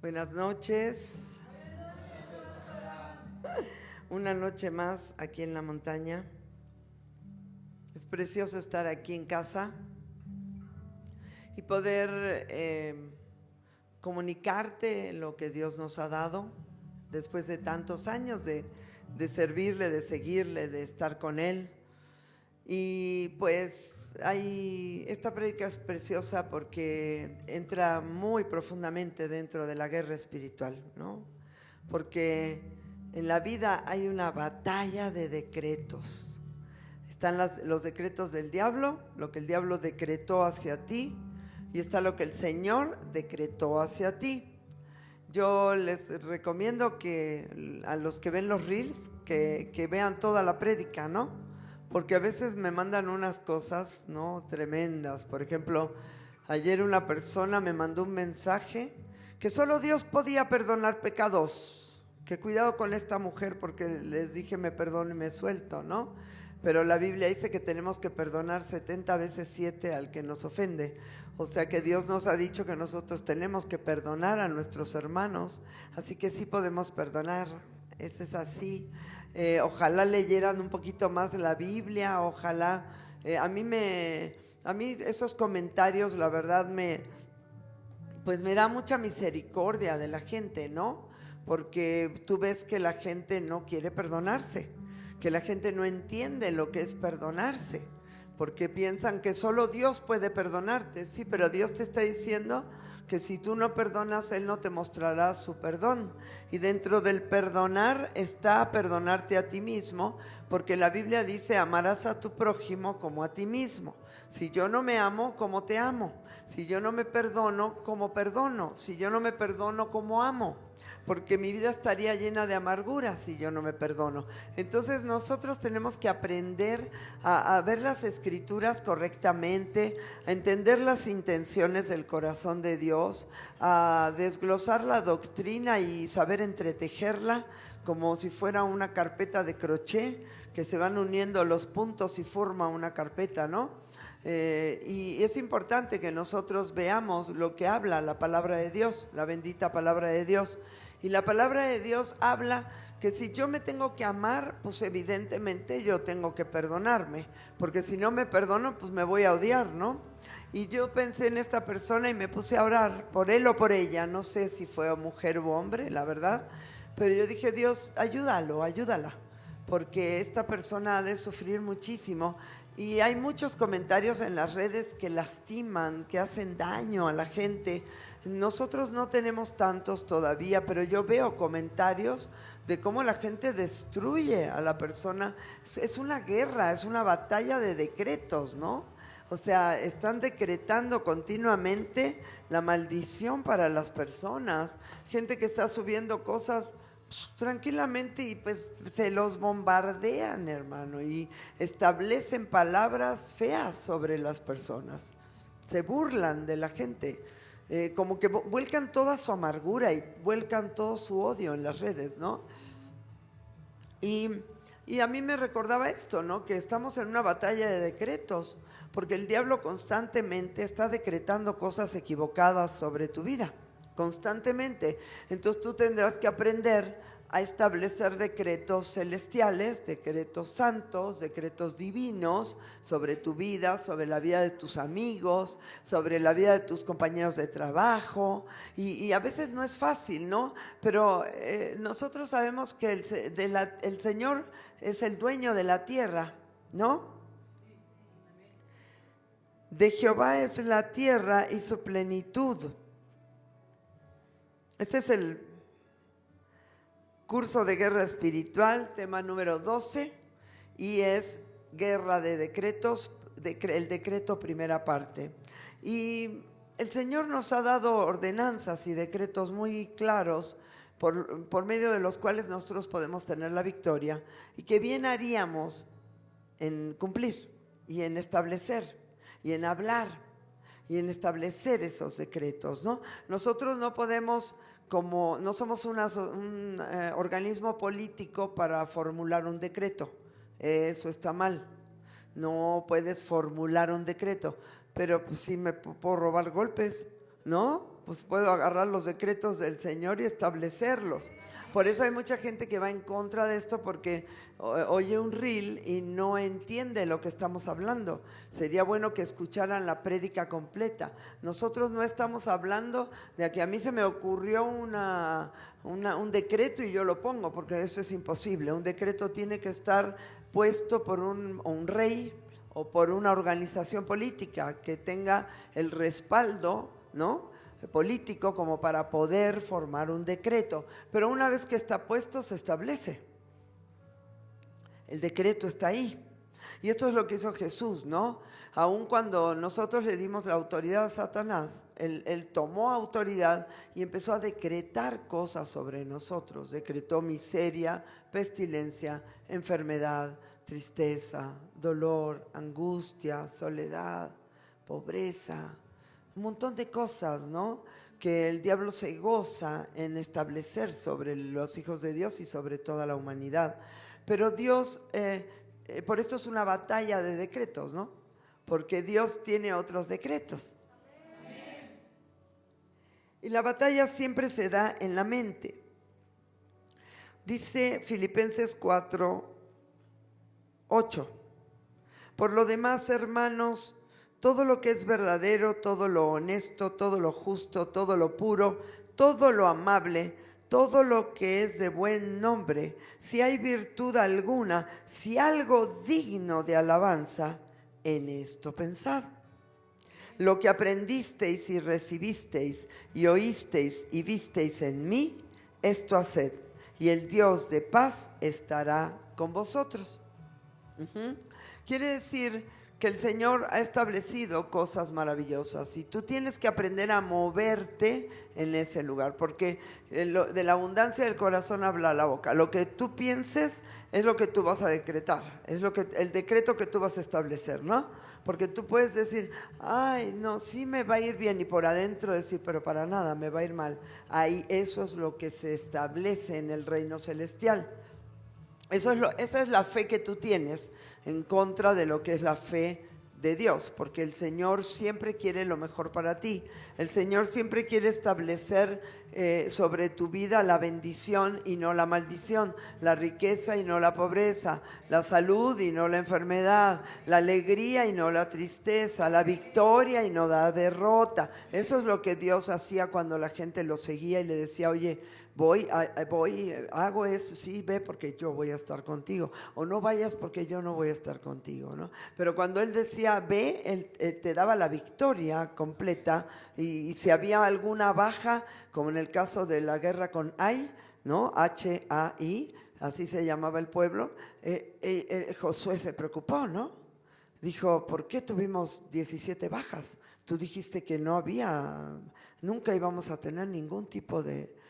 Buenas noches. Una noche más aquí en la montaña. Es precioso estar aquí en casa y poder comunicarte lo que Dios nos ha dado después de tantos años de servirle, de seguirle, de estar con Él. Y pues esta prédica es preciosa porque entra muy profundamente dentro de la guerra espiritual, ¿no? Porque en la vida hay una batalla de decretos. Están los decretos del diablo, lo que el diablo decretó hacia ti, y está lo que el Señor decretó hacia ti. Yo les recomiendo que a los que ven los reels, que vean toda la prédica, ¿no? Porque a veces me mandan unas cosas, ¿no?, tremendas. Por ejemplo, ayer una persona me mandó un mensaje que solo Dios podía perdonar pecados. Que cuidado con esta mujer, porque les dije me perdono y me suelto, ¿no? Pero la Biblia dice que tenemos que perdonar 70 veces 7 al que nos ofende. O sea que Dios nos ha dicho que nosotros tenemos que perdonar a nuestros hermanos. Así que sí podemos perdonar. Eso es así. Ojalá leyeran un poquito más la Biblia, ojalá, a mí esos comentarios, la verdad, pues me da mucha misericordia de la gente, ¿no? Porque tú ves que la gente no quiere perdonarse, que la gente no entiende lo que es perdonarse, porque piensan que solo Dios puede perdonarte. Sí, pero Dios te está diciendo que si tú no perdonas, Él no te mostrará su perdón. Y dentro del perdonar está perdonarte a ti mismo, porque la Biblia dice: amarás a tu prójimo como a ti mismo. Si yo no me amo, ¿cómo te amo? Si yo no me perdono, ¿cómo perdono? Si yo no me perdono, ¿cómo amo? Porque mi vida estaría llena de amargura si yo no me perdono. Entonces nosotros tenemos que aprender a ver las escrituras correctamente, a entender las intenciones del corazón de Dios, a desglosar la doctrina y saber entretejerla como si fuera una carpeta de crochet, que se van uniendo los puntos y forma una carpeta, ¿no? Y es importante que nosotros veamos lo que habla la palabra de Dios, la bendita palabra de Dios. Y la palabra de Dios habla que si yo me tengo que amar, pues evidentemente yo tengo que perdonarme, porque si no me perdono, pues me voy a odiar, ¿no? Y yo pensé en esta persona y me puse a orar por él o por ella, no sé si fue mujer u hombre, la verdad, pero yo dije: Dios, ayúdalo, ayúdala, porque esta persona ha de sufrir muchísimo. Y hay muchos comentarios en las redes que lastiman, que hacen daño a la gente. Nosotros no tenemos tantos todavía, pero yo veo comentarios de cómo la gente destruye a la persona. Es una guerra, es una batalla de decretos, ¿no? O sea, están decretando continuamente la maldición para las personas. Gente que está subiendo cosas tranquilamente y pues se los bombardean, hermano, y establecen palabras feas sobre las personas. Se burlan de la gente, como que vuelcan toda su amargura y vuelcan todo su odio en las redes, ¿no? Y a mí me recordaba esto, ¿no? Que estamos en una batalla de decretos, porque el diablo constantemente está decretando cosas equivocadas sobre tu vida, constantemente. Entonces tú tendrás que aprender a establecer decretos celestiales, decretos santos, decretos divinos sobre tu vida, sobre la vida de tus amigos, sobre la vida de tus compañeros de trabajo. Y a veces no es fácil, ¿no? Pero nosotros sabemos que el Señor es el dueño de la tierra, ¿no? De Jehová es la tierra y su plenitud. Este es el curso de guerra espiritual, tema número 12, y es guerra de decretos, el decreto primera parte. Y el Señor nos ha dado ordenanzas y decretos muy claros por medio de los cuales nosotros podemos tener la victoria, y que bien haríamos en cumplir y en establecer y en hablar y en establecer esos decretos, ¿no? Nosotros no podemos, como no somos un organismo político para formular un decreto. Eso está mal. No puedes formular un decreto, pero pues sí me puedo robar golpes. ¿no? Pues puedo agarrar los decretos del Señor y establecerlos. Por eso hay mucha gente que va en contra de esto porque oye un reel y no entiende lo que estamos hablando. Sería bueno que escucharan la prédica completa. Nosotros no estamos hablando de que a mí se me ocurrió un decreto y yo lo pongo, porque eso es imposible. Un decreto tiene que estar puesto por un rey o por una organización política que tenga el respaldo, ¿no?, político como para poder formar un decreto. Pero una vez que está puesto, se establece. El decreto está ahí. Y esto es lo que hizo Jesús, ¿no? Aun cuando nosotros le dimos la autoridad a Satanás, él tomó autoridad y empezó a decretar cosas sobre nosotros. Decretó miseria, pestilencia, enfermedad, tristeza, dolor, angustia, soledad, pobreza, un montón de cosas, ¿no?, que el diablo se goza en establecer sobre los hijos de Dios y sobre toda la humanidad. Pero Dios, por esto es una batalla de decretos, ¿no? Porque Dios tiene otros decretos. Y la batalla siempre se da en la mente. Dice Filipenses 4:8. Por lo demás, hermanos, todo lo que es verdadero, todo lo honesto, todo lo justo, todo lo puro, todo lo amable, todo lo que es de buen nombre, si hay virtud alguna, si algo digno de alabanza, en esto pensad. Lo que aprendisteis y recibisteis y oísteis y visteis en mí, esto haced, y el Dios de paz estará con vosotros. Quiere decir que el Señor ha establecido cosas maravillosas y tú tienes que aprender a moverte en ese lugar, porque de la abundancia del corazón habla la boca. Lo que tú pienses es lo que tú vas a decretar, es el decreto que tú vas a establecer, ¿no? Porque tú puedes decir, ay, no, sí me va a ir bien, y por adentro decir, pero para nada, me va a ir mal. Ahí eso es lo que se establece en el reino celestial. Esa es la fe que tú tienes en contra de lo que es la fe de Dios, porque el Señor siempre quiere lo mejor para ti. El Señor siempre quiere establecer sobre tu vida la bendición y no la maldición, la riqueza y no la pobreza, la salud y no la enfermedad, la alegría y no la tristeza, la victoria y no la derrota. Eso es lo que Dios hacía cuando la gente lo seguía y le decía, oye, voy, hago esto, sí, ve porque yo voy a estar contigo, o no vayas porque yo no voy a estar contigo, ¿no? Pero cuando él decía ve, él te daba la victoria completa, y si había alguna baja, como en el caso de la guerra con Ai, ¿no? H-A-I, así se llamaba el pueblo, Josué se preocupó, ¿no? Dijo, ¿por qué tuvimos 17 bajas? Tú dijiste que no había, nunca íbamos a tener ningún tipo de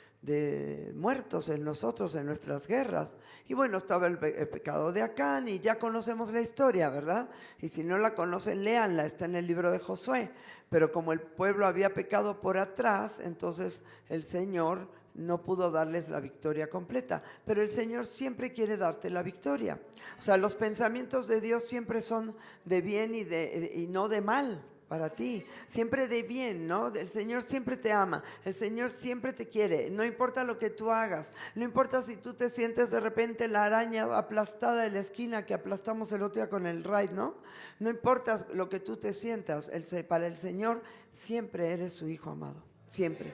muertos en nosotros, en nuestras guerras. Y bueno, estaba el pecado de Acán, y ya conocemos la historia, ¿verdad? Y si no la conocen, léanla, está en el libro de Josué. Pero como el pueblo había pecado por atrás, entonces el Señor no pudo darles la victoria completa. Pero el Señor siempre quiere darte la victoria. O sea, los pensamientos de Dios siempre son de bien y no de mal para ti, siempre de bien, ¿no? El Señor siempre te ama, el Señor siempre te quiere, no importa lo que tú hagas, no importa si tú te sientes de repente la araña aplastada en la esquina que aplastamos el otro día con el raid, ¿no? No importa lo que tú te sientas, para el Señor siempre eres su hijo amado, siempre,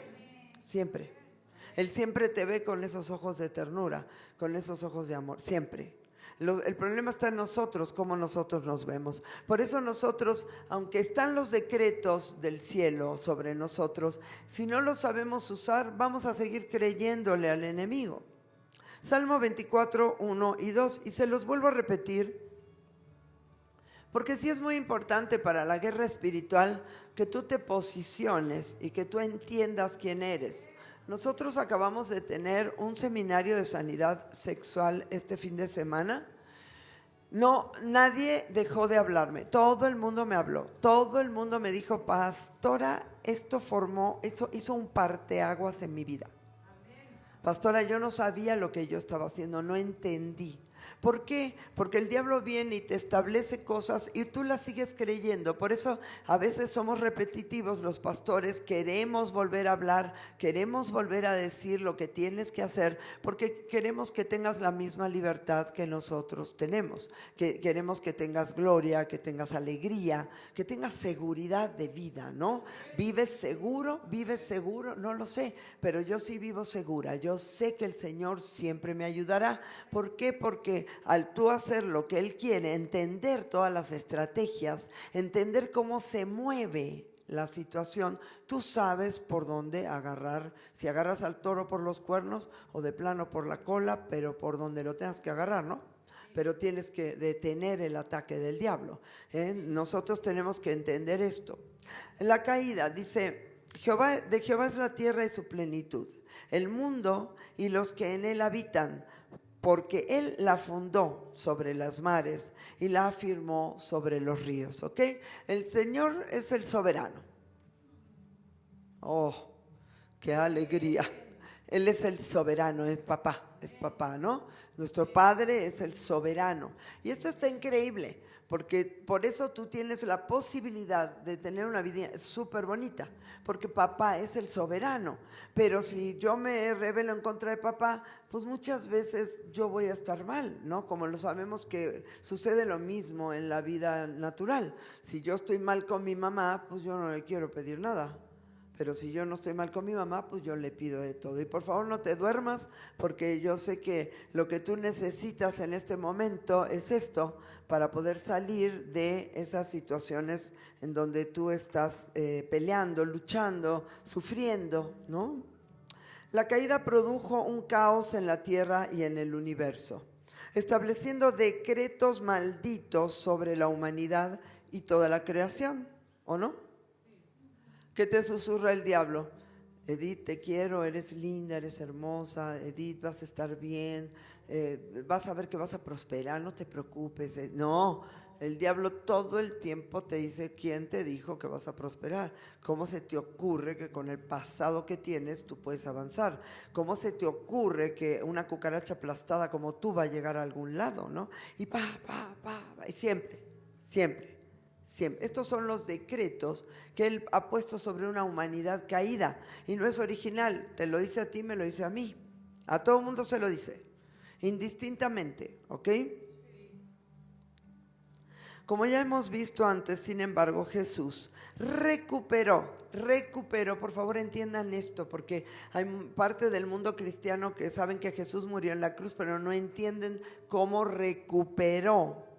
siempre. Él siempre te ve con esos ojos de ternura, con esos ojos de amor, siempre. El problema está en nosotros, cómo nosotros nos vemos. Por eso nosotros, aunque están los decretos del cielo sobre nosotros, si no los sabemos usar, vamos a seguir creyéndole al enemigo. Salmo 24, 1 y 2, y se los vuelvo a repetir, porque sí es muy importante para la guerra espiritual que tú te posiciones y que tú entiendas quién eres. Nosotros acabamos de tener un seminario de sanidad sexual este fin de semana. No, nadie dejó de hablarme. Todo el mundo me habló. Todo el mundo me dijo, pastora, esto hizo un parteaguas en mi vida. Pastora, yo no sabía lo que yo estaba haciendo, no entendí. ¿Por qué? Porque el diablo viene y te establece cosas y tú las sigues creyendo. Por eso a veces somos repetitivos los pastores, queremos volver a hablar, queremos volver a decir lo que tienes que hacer, porque queremos que tengas la misma libertad que nosotros tenemos. Queremos que tengas gloria, que tengas alegría, que tengas seguridad de vida, ¿no? ¿Vives seguro? No lo sé, pero yo sí vivo segura. Yo sé que el Señor siempre me ayudará. ¿Por qué? Porque al tú hacer lo que Él quiere, entender todas las estrategias, entender cómo se mueve la situación, tú sabes por dónde agarrar, si agarras al toro por los cuernos o de plano por la cola, pero por donde lo tengas que agarrar, ¿no? Pero tienes que detener el ataque del diablo, ¿eh? Nosotros tenemos que entender esto. En la caída dice, de Jehová es la tierra y su plenitud, el mundo y los que en él habitan, porque Él la fundó sobre las mares y la afirmó sobre los ríos, ¿ok? El Señor es el soberano. Oh, qué alegría. Él es el soberano, es papá, ¿no? Nuestro Padre es el soberano. Y esto está increíble, porque por eso tú tienes la posibilidad de tener una vida súper bonita, porque papá es el soberano. Pero si yo me rebelo en contra de papá, pues muchas veces yo voy a estar mal, ¿no? Como lo sabemos que sucede lo mismo en la vida natural. Si yo estoy mal con mi mamá, pues yo no le quiero pedir nada. Pero si yo no estoy mal con mi mamá, pues yo le pido de todo. Y por favor no te duermas, porque yo sé que lo que tú necesitas en este momento es esto, para poder salir de esas situaciones en donde tú estás peleando, luchando, sufriendo, ¿no? La caída produjo un caos en la tierra y en el universo, estableciendo decretos malditos sobre la humanidad y toda la creación, ¿o no? ¿Qué te susurra el diablo? Edith, te quiero, eres linda, eres hermosa, Edith, vas a estar bien, vas a ver que vas a prosperar, no te preocupes. No, el diablo todo el tiempo te dice, ¿quién te dijo que vas a prosperar? ¿Cómo se te ocurre que con el pasado que tienes tú puedes avanzar? ¿Cómo se te ocurre que una cucaracha aplastada como tú va a llegar a algún lado, ¿no? Y y siempre. Estos son los decretos que Él ha puesto sobre una humanidad caída, y no es original, te lo dice a ti, me lo dice a mí, a todo el mundo se lo dice, indistintamente, ¿ok? Como ya hemos visto antes, sin embargo, Jesús recuperó, por favor entiendan esto, porque hay parte del mundo cristiano que saben que Jesús murió en la cruz, pero no entienden cómo recuperó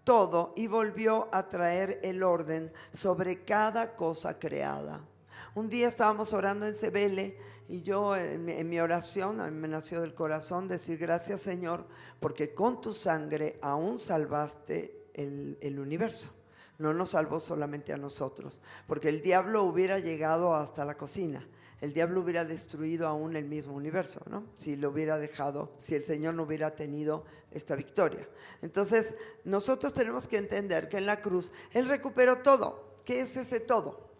todo y volvió a traer el orden sobre cada cosa creada. Un día estábamos orando en Cebele y yo en mi oración, a mí me nació del corazón decir gracias, Señor, porque con tu sangre aún salvaste el universo. No nos salvó solamente a nosotros, porque el diablo hubiera llegado hasta la cocina. El diablo hubiera destruido aún el mismo universo, ¿no? Si lo hubiera dejado, si el Señor no hubiera tenido esta victoria. Entonces, nosotros tenemos que entender que en la cruz Él recuperó todo. ¿Qué es ese todo?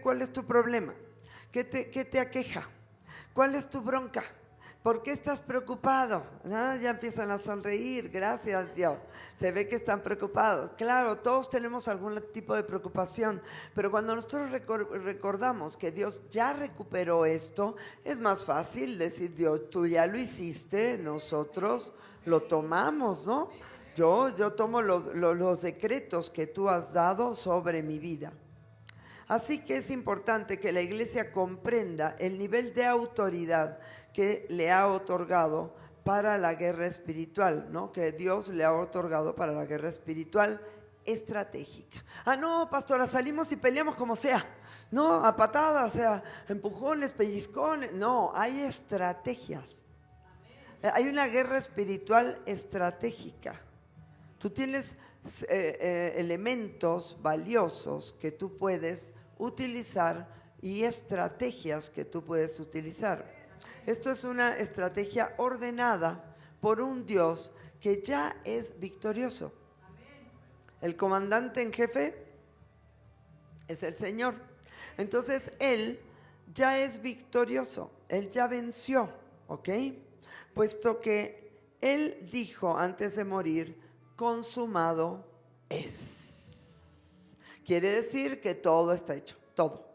¿Cuál es tu problema? ¿Qué te aqueja? ¿Cuál es tu bronca? ¿Por qué estás preocupado? Ya empiezan a sonreír, gracias Dios. Se ve que están preocupados. Claro, todos tenemos algún tipo de preocupación, pero cuando nosotros recordamos que Dios ya recuperó esto, es más fácil decir, Dios, tú ya lo hiciste, nosotros lo tomamos, ¿no? Yo tomo los decretos que tú has dado sobre mi vida. Así que es importante que la iglesia comprenda el nivel de autoridad que le ha otorgado para la guerra espiritual, ¿no? Que Dios le ha otorgado para la guerra espiritual estratégica. No, pastora, salimos y peleamos como sea. No, a patadas, o sea, empujones, pellizcones. No, hay estrategias. Hay una guerra espiritual estratégica. Tú tienes elementos valiosos que tú puedes utilizar y estrategias que tú puedes utilizar. Esto es una estrategia ordenada por un Dios que ya es victorioso. El comandante en jefe es el Señor. Entonces Él ya es victorioso, Él ya venció, ¿ok? Puesto que Él dijo antes de morir, consumado es. Quiere decir que todo está hecho, todo.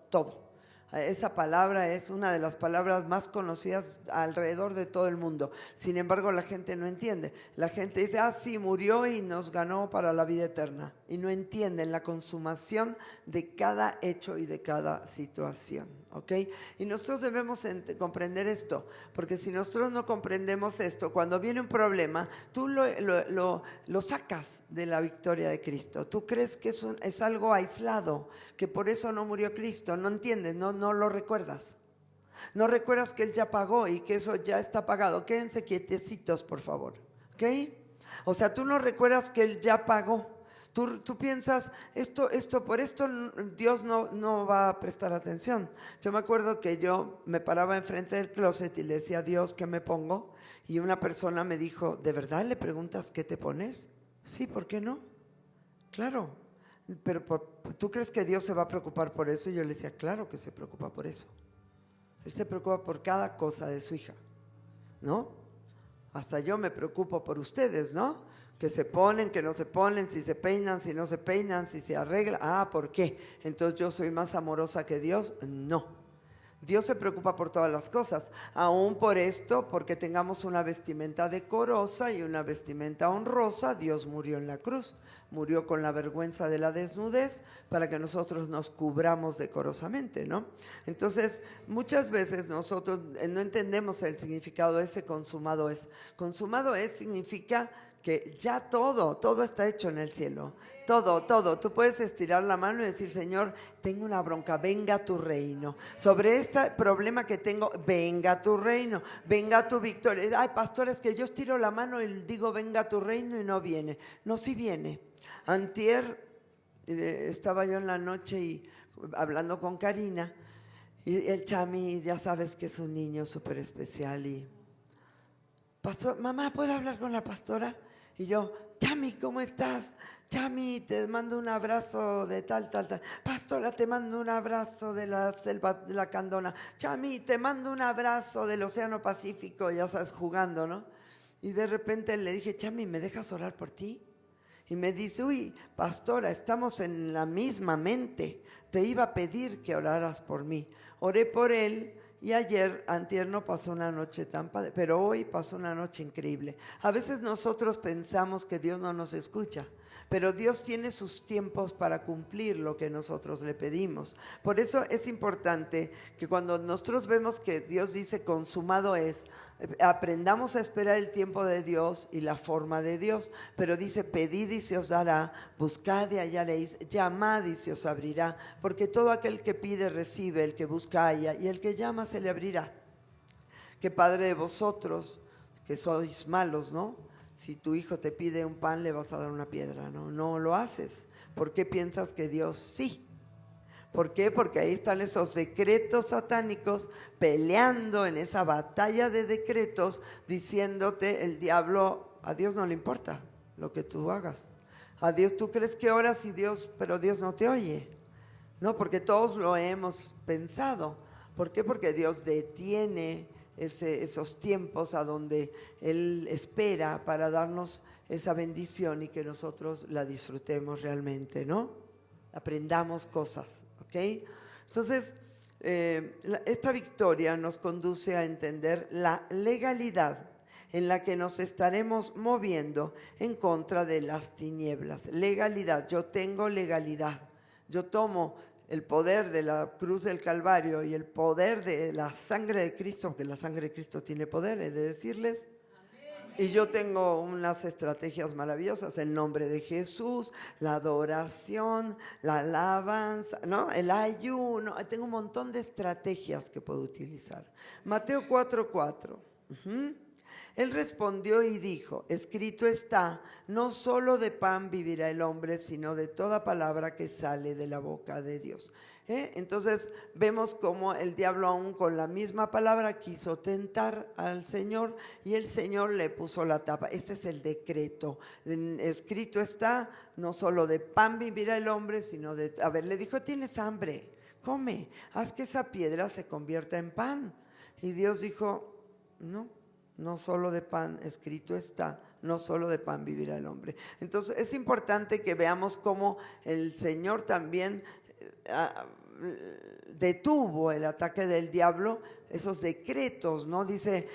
Esa palabra es una de las palabras más conocidas alrededor de todo el mundo. Sin embargo, la gente no entiende. La gente dice, sí, murió y nos ganó para la vida eterna. Y no entienden la consumación de cada hecho y de cada situación. ¿Ok? Y nosotros debemos comprender esto, porque si nosotros no comprendemos esto, cuando viene un problema, tú lo sacas de la victoria de Cristo. Tú crees que es algo aislado, que por eso no murió Cristo. No entiendes, no lo recuerdas. No recuerdas que Él ya pagó y que eso ya está pagado. Quédense quietecitos, por favor. ¿Ok? O sea, tú no recuerdas que Él ya pagó. Tú piensas, por esto Dios no va a prestar atención. Yo me acuerdo que yo me paraba enfrente del closet y le decía, Dios, ¿qué me pongo? Y una persona me dijo, ¿de verdad le preguntas qué te pones? Sí, ¿por qué no? Claro, pero ¿tú crees que Dios se va a preocupar por eso? Y yo le decía, claro que se preocupa por eso. Él se preocupa por cada cosa de su hija, ¿no? Hasta yo me preocupo por ustedes, ¿no? Que se ponen, que no se ponen, si se peinan, si no se peinan, si se arreglan. ¿Por qué? Entonces yo soy más amorosa que Dios. No. Dios se preocupa por todas las cosas, aún por esto, porque tengamos una vestimenta decorosa y una vestimenta honrosa. Dios murió en la cruz, murió con la vergüenza de la desnudez para que nosotros nos cubramos decorosamente, ¿no? Entonces, muchas veces nosotros no entendemos el significado de ese consumado es. Consumado es significa que ya todo está hecho en el cielo. Todo. Tú puedes estirar la mano y decir, Señor, tengo una bronca, venga tu reino. Sobre este problema que tengo, venga tu reino, venga tu victoria. Ay, pastor, es que yo estiro la mano y digo, venga tu reino y no viene. No, sí viene. Antier estaba yo en la noche y hablando con Karina, y el Chami, ya sabes que es un niño súper especial y... Pastor, mamá, ¿puedo hablar con la pastora? Y yo, Chami, ¿cómo estás? Chami, te mando un abrazo de tal. Pastora, te mando un abrazo de la selva de la Candona. Chami, te mando un abrazo del Océano Pacífico, ya sabes, jugando, ¿no? Y de repente le dije, Chami, ¿me dejas orar por ti? Y me dice, uy, pastora, estamos en la misma mente. Te iba a pedir que oraras por mí. Oré por él. Y antier no pasó una noche tan padre, pero hoy pasó una noche increíble. A veces nosotros pensamos que Dios no nos escucha, pero Dios tiene sus tiempos para cumplir lo que nosotros le pedimos. Por eso es importante que cuando nosotros vemos que Dios dice consumado es, aprendamos a esperar el tiempo de Dios y la forma de Dios. Pero dice, pedid y se os dará, buscad y hallaréis, llamad y se os abrirá, porque todo aquel que pide recibe, el que busca halla, y el que llama se le abrirá. Que Padre de vosotros, que sois malos, ¿no? Si tu hijo te pide un pan, le vas a dar una piedra, ¿no? No lo haces. ¿Por qué piensas que Dios sí? ¿Por qué? Porque ahí están esos decretos satánicos peleando en esa batalla de decretos, diciéndote, el diablo, a Dios no le importa lo que tú hagas. A Dios, tú crees que oras y pero Dios no te oye. No, porque todos lo hemos pensado. ¿Por qué? Porque Dios detiene esos tiempos a donde Él espera para darnos esa bendición y que nosotros la disfrutemos realmente, ¿no? Aprendamos cosas, ¿ok? Entonces, esta victoria nos conduce a entender la legalidad en la que nos estaremos moviendo en contra de las tinieblas. Legalidad, yo tengo legalidad. Yo tomo el poder de la cruz del Calvario y el poder de la sangre de Cristo, porque la sangre de Cristo tiene poder, he de decirles. Y yo tengo unas estrategias maravillosas, el nombre de Jesús, la adoración, la alabanza, ¿no? El ayuno, tengo un montón de estrategias que puedo utilizar. Mateo 4:4. Él respondió y dijo, escrito está, no solo de pan vivirá el hombre, sino de toda palabra que sale de la boca de Dios. Entonces vemos cómo el diablo aún con la misma palabra quiso tentar al Señor y el Señor le puso la tapa. Este es el decreto. Escrito está, no solo de pan vivirá el hombre, sino de... A ver, le dijo, tienes hambre, come, haz que esa piedra se convierta en pan. Y Dios dijo, no. no solo de pan, escrito está, no solo de pan vivirá el hombre. Entonces es importante que veamos cómo el Señor también detuvo el ataque del diablo, esos decretos, ¿no? Dice,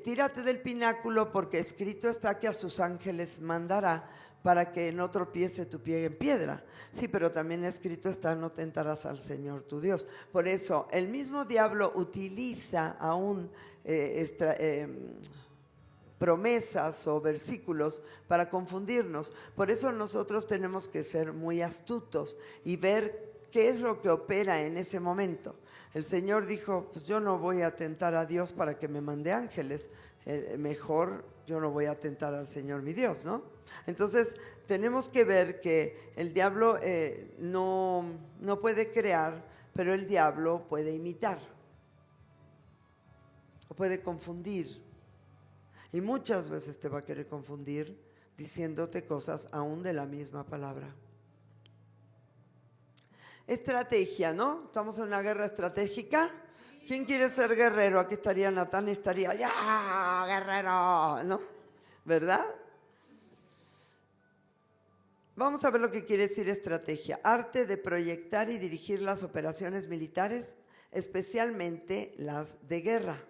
tírate del pináculo porque escrito está que a sus ángeles mandará para que no tropiece tu pie en piedra. Sí, pero también escrito está, no tentarás al Señor tu Dios. Por eso, el mismo diablo utiliza aún promesas o versículos para confundirnos. Por eso nosotros tenemos que ser muy astutos y ver qué es lo que opera en ese momento. El Señor dijo, pues yo no voy a tentar a Dios para que me mande ángeles, mejor yo no voy a tentar al Señor mi Dios, ¿no? Entonces tenemos que ver que el diablo no puede crear, pero el diablo puede imitar, o puede confundir. Y muchas veces te va a querer confundir diciéndote cosas aún de la misma palabra. Estrategia, ¿no? Estamos en una guerra estratégica. ¿Quién quiere ser guerrero? Aquí estaría Natán y estaría, ¡ya, guerrero! ¿No? ¿Verdad? Vamos a ver lo que quiere decir estrategia. Arte de proyectar y dirigir las operaciones militares, especialmente las de guerra.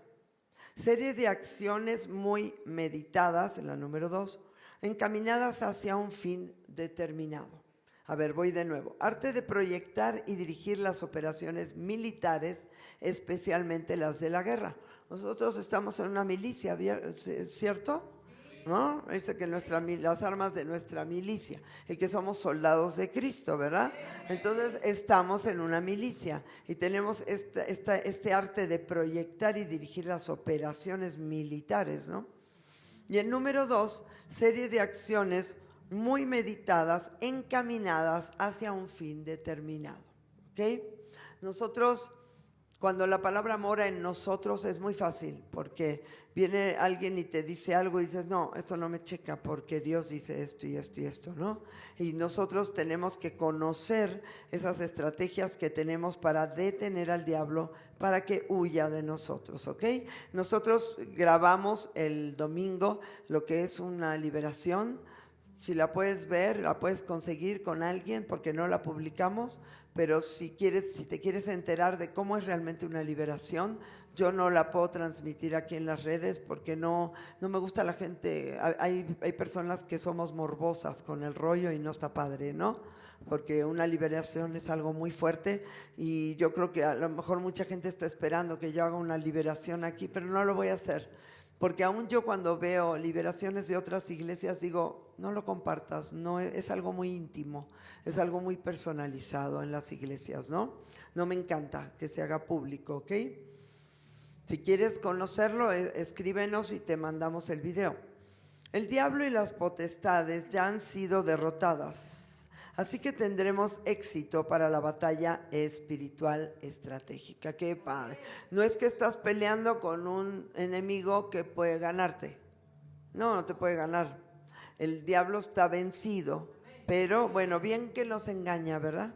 Serie de acciones muy meditadas, en la número 2, encaminadas hacia un fin determinado. A ver, voy de nuevo. Arte de proyectar y dirigir las operaciones militares, especialmente las de la guerra. Nosotros estamos en una milicia, ¿cierto? ¿No? Dice que las armas de nuestra milicia y que somos soldados de Cristo, ¿verdad? Entonces estamos en una milicia y tenemos este arte de proyectar y dirigir las operaciones militares, ¿no? Y el número 2, serie de acciones muy meditadas, encaminadas hacia un fin determinado, ¿ok? Nosotros, cuando la palabra mora en nosotros, es muy fácil, porque viene alguien y te dice algo y dices, no, esto no me checa porque Dios dice esto y esto y esto, ¿no? Y nosotros tenemos que conocer esas estrategias que tenemos para detener al diablo, para que huya de nosotros, ¿ok? Nosotros grabamos el domingo lo que es una liberación. Si la puedes ver, la puedes conseguir con alguien porque no la publicamos, pero si te quieres enterar de cómo es realmente una liberación, yo no la puedo transmitir aquí en las redes porque no me gusta la gente. Hay personas que somos morbosas con el rollo y no está padre, ¿no? Porque una liberación es algo muy fuerte y yo creo que a lo mejor mucha gente está esperando que yo haga una liberación aquí, pero no lo voy a hacer. Porque aún yo cuando veo liberaciones de otras iglesias digo, no lo compartas, no es algo muy íntimo, es algo muy personalizado en las iglesias, ¿no? No me encanta que se haga público, ¿ok? Si quieres conocerlo, escríbenos y te mandamos el video. El diablo y las potestades ya han sido derrotadas. Así que tendremos éxito para la batalla espiritual estratégica. ¡Qué padre! No es que estás peleando con un enemigo que puede ganarte. No te puede ganar. El diablo está vencido. Pero bueno, bien que nos engaña, ¿verdad?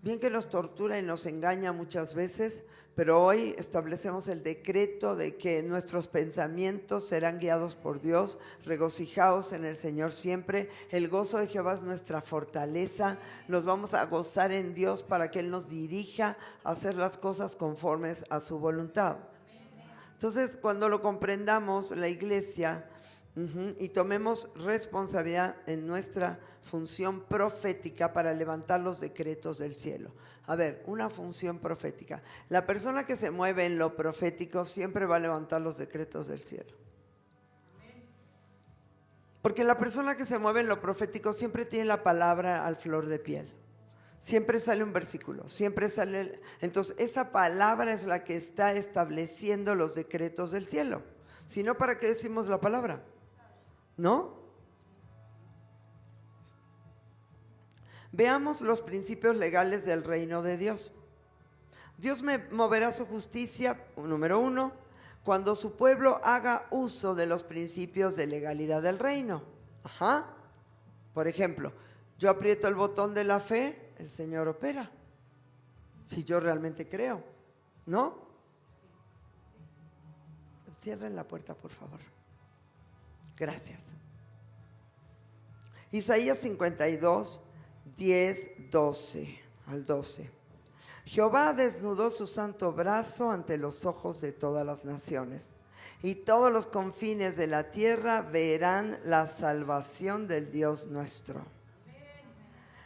Bien que nos tortura y nos engaña muchas veces, pero hoy establecemos el decreto de que nuestros pensamientos serán guiados por Dios, regocijados en el Señor siempre. El gozo de Jehová es nuestra fortaleza. Nos vamos a gozar en Dios para que Él nos dirija a hacer las cosas conformes a su voluntad. Entonces, cuando lo comprendamos, la iglesia, y tomemos responsabilidad en nuestra función profética para levantar los decretos del cielo. A ver, una función profética. La persona que se mueve en lo profético siempre va a levantar los decretos del cielo. Porque la persona que se mueve en lo profético siempre tiene la palabra al flor de piel. Siempre sale un versículo, siempre sale. Entonces, esa palabra es la que está estableciendo los decretos del cielo. Si no, ¿para qué decimos la palabra? ¿No? Veamos los principios legales del reino de Dios. Dios moverá su justicia, número 1, cuando su pueblo haga uso de los principios de legalidad del reino. Por ejemplo, yo aprieto el botón de la fe, el Señor opera. Si yo realmente creo, ¿no? cierren la puerta, por favor. Gracias. Isaías 52, 10, 12 al 12. Jehová desnudó su santo brazo ante los ojos de todas las naciones, y todos los confines de la tierra verán la salvación del Dios nuestro.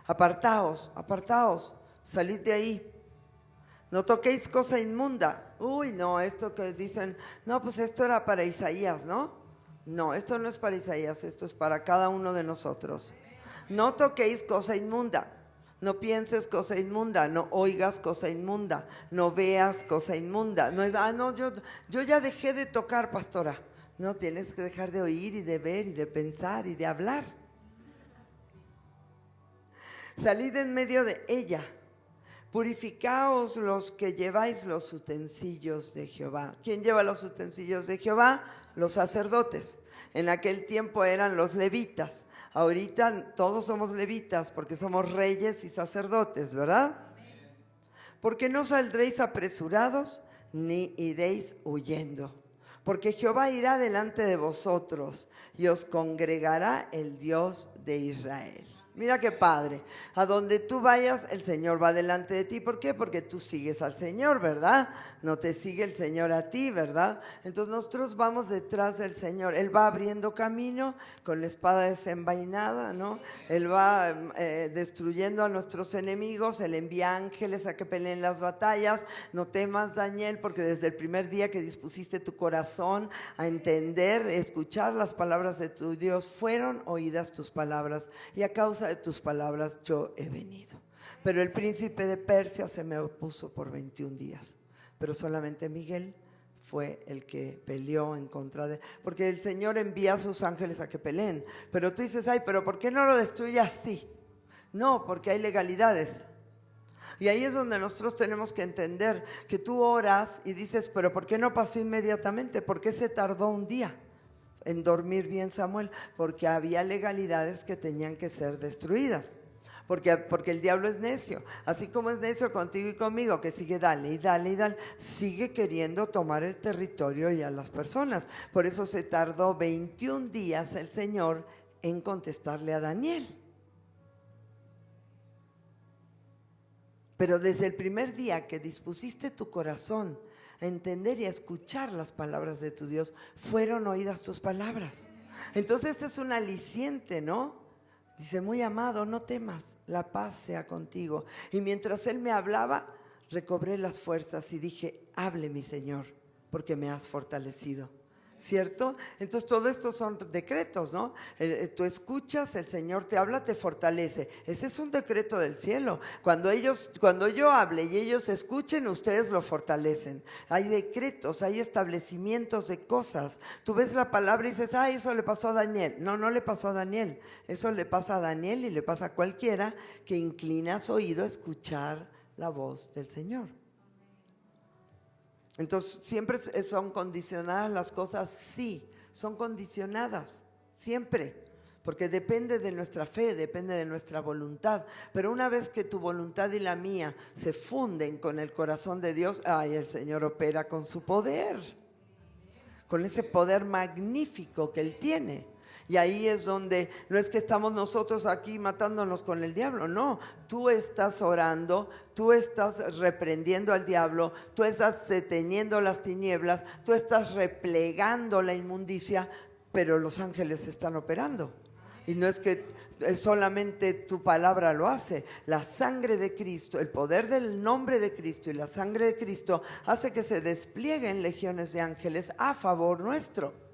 Apartaos, apartaos, salid de ahí. No toquéis cosa inmunda. Uy, no, esto que dicen, no, pues esto era para Isaías, ¿no? No, esto no es para Isaías, esto es para cada uno de nosotros. No toquéis cosa inmunda. No pienses cosa inmunda, no oigas cosa inmunda, no veas cosa inmunda. No, no, yo ya dejé de tocar, pastora. No, tienes que dejar de oír y de ver y de pensar y de hablar. Salid en medio de ella. Purificaos los que lleváis los utensilios de Jehová. ¿Quién lleva los utensilios de Jehová? Los sacerdotes. En aquel tiempo eran los levitas. Ahorita todos somos levitas porque somos reyes y sacerdotes, ¿verdad? Porque no saldréis apresurados ni iréis huyendo. Porque Jehová irá delante de vosotros y os congregará el Dios de Israel. Mira qué padre. A donde tú vayas, el Señor va delante de ti. ¿Por qué? Porque tú sigues al Señor, ¿verdad? No te sigue el Señor a ti, ¿verdad? Entonces nosotros vamos detrás del Señor. Él va abriendo camino con la espada desenvainada, ¿no? Él va destruyendo a nuestros enemigos. Él envía ángeles a que peleen las batallas. No temas, Daniel, porque desde el primer día que dispusiste tu corazón a entender, escuchar las palabras de tu Dios, fueron oídas tus palabras. Y a causa de tus palabras yo he venido. Pero el príncipe de Persia se me opuso por 21 días. Pero solamente Miguel fue el que peleó en contra de... Porque el Señor envía a sus ángeles a que peleen. Pero tú dices, ay, pero ¿por qué no lo destruye así? No, porque hay legalidades. Y ahí es donde nosotros tenemos que entender que tú oras y dices, pero ¿por qué no pasó inmediatamente? ¿Por qué se tardó un día en dormir bien Samuel? Porque había legalidades que tenían que ser destruidas. Porque el diablo es necio, así como es necio contigo y conmigo, que sigue dale y dale y dale, sigue queriendo tomar el territorio y a las personas. Por eso se tardó 21 días el Señor en contestarle a Daniel. Pero desde el primer día que dispusiste tu corazón a entender y a escuchar las palabras de tu Dios, fueron oídas tus palabras. Entonces este es un aliciente, ¿no? Dice, muy amado, no temas, la paz sea contigo. Y mientras él me hablaba, recobré las fuerzas y dije, hable mi Señor, porque me has fortalecido. ¿Cierto? Entonces todo esto son decretos, ¿no? Tú escuchas, el Señor te habla, te fortalece. Ese es un decreto del cielo. Cuando yo hable y ellos escuchen, ustedes lo fortalecen. Hay decretos, hay establecimientos de cosas. Tú ves la palabra y dices, eso le pasó a Daniel. No, no le pasó a Daniel. Eso le pasa a Daniel y le pasa a cualquiera que inclina su oído a escuchar la voz del Señor. Entonces siempre son condicionadas las cosas, sí, son condicionadas, siempre, porque depende de nuestra fe, depende de nuestra voluntad. Pero una vez que tu voluntad y la mía se funden con el corazón de Dios, el Señor opera con su poder, con ese poder magnífico que Él tiene. Y ahí es donde no es que estamos nosotros aquí matándonos con el diablo, no, tú estás orando, tú estás reprendiendo al diablo, tú estás deteniendo las tinieblas, tú estás replegando la inmundicia, pero los ángeles están operando. Y no es que solamente tu palabra lo hace, la sangre de Cristo, el poder del nombre de Cristo y la sangre de Cristo hace que se desplieguen legiones de ángeles a favor nuestro.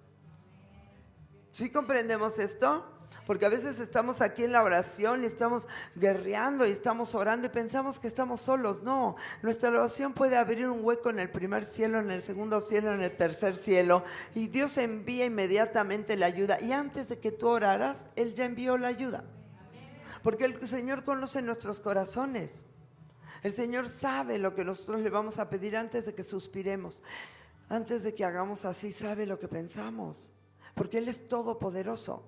¿Sí comprendemos esto? Porque a veces estamos aquí en la oración y estamos guerreando y estamos orando y pensamos que estamos solos. No, nuestra oración puede abrir un hueco en el primer cielo, en el segundo cielo, en el tercer cielo. Y Dios envía inmediatamente la ayuda. Y antes de que tú oraras, Él ya envió la ayuda. Porque el Señor conoce nuestros corazones. El Señor sabe lo que nosotros le vamos a pedir antes de que suspiremos. Antes de que hagamos así, sabe lo que pensamos. Porque Él es todopoderoso.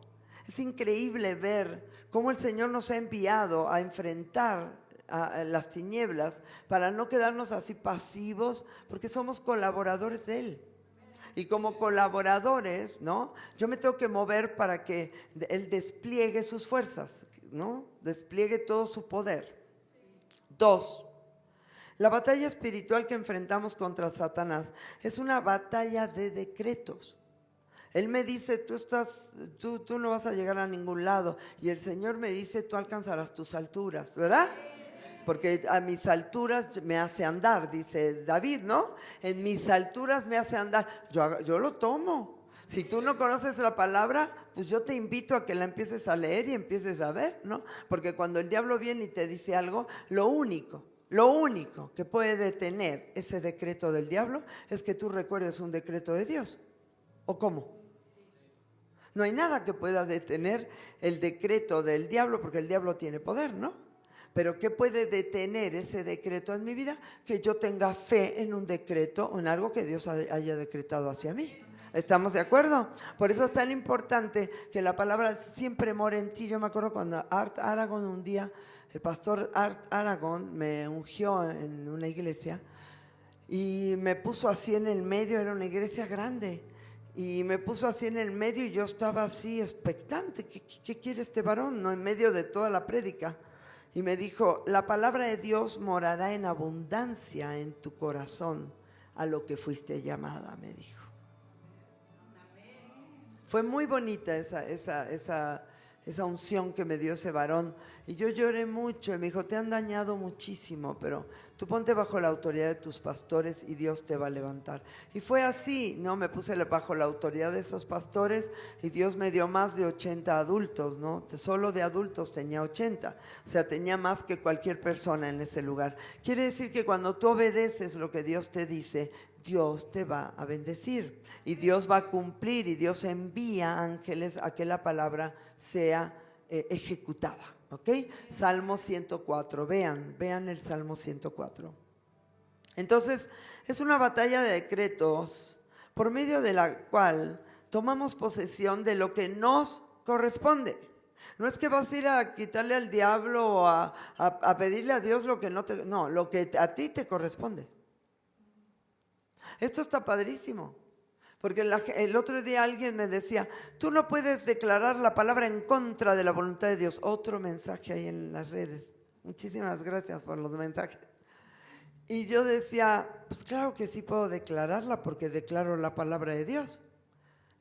Es increíble ver cómo el Señor nos ha enviado a enfrentar a las tinieblas para no quedarnos así pasivos, porque somos colaboradores de Él. Y como colaboradores, ¿no? Yo me tengo que mover para que Él despliegue sus fuerzas, ¿no? Despliegue todo su poder. 2. La batalla espiritual que enfrentamos contra Satanás es una batalla de decretos. Él me dice, tú no vas a llegar a ningún lado. Y el Señor me dice, tú alcanzarás tus alturas, ¿verdad? Porque a mis alturas me hace andar, dice David, ¿no? En mis alturas me hace andar. Yo lo tomo. Si tú no conoces la palabra, pues yo te invito a que la empieces a leer y empieces a ver, ¿no? Porque cuando el diablo viene y te dice algo, lo único que puede detener ese decreto del diablo es que tú recuerdes un decreto de Dios. ¿O cómo? No hay nada que pueda detener el decreto del diablo, porque el diablo tiene poder, ¿no? Pero ¿qué puede detener ese decreto en mi vida? Que yo tenga fe en un decreto o en algo que Dios haya decretado hacia mí. ¿Estamos de acuerdo? Por eso es tan importante que la palabra siempre mora en ti. Yo me acuerdo cuando Art Aragon un día, el pastor Art Aragon me ungió en una iglesia y me puso así en el medio, era una iglesia grande. Y me puso así en el medio y yo estaba así expectante. ¿Qué quiere este varón? ¿No? En medio de toda la prédica. Y me dijo, la palabra de Dios morará en abundancia en tu corazón a lo que fuiste llamada, me dijo. Fue muy bonita esa unción que me dio ese varón. Y yo lloré mucho y me dijo, te han dañado muchísimo, pero tú ponte bajo la autoridad de tus pastores y Dios te va a levantar. Y fue así, ¿no? Me puse bajo la autoridad de esos pastores y Dios me dio más de 80 adultos, ¿no? Solo de adultos tenía 80. O sea, tenía más que cualquier persona en ese lugar. Quiere decir que cuando tú obedeces lo que Dios te dice, Dios te va a bendecir y Dios va a cumplir y Dios envía ángeles a que la palabra sea ejecutada, ¿ok? Salmo 104, vean el Salmo 104. Entonces, es una batalla de decretos por medio de la cual tomamos posesión de lo que nos corresponde. No es que vas a ir a quitarle al diablo o a pedirle a Dios lo que no, lo que a ti te corresponde. Esto está padrísimo, porque el otro día alguien me decía, tú no puedes declarar la palabra en contra de la voluntad de Dios. Otro mensaje ahí en las redes. Muchísimas gracias por los mensajes. Y yo decía, pues claro que sí puedo declararla porque declaro la palabra de Dios.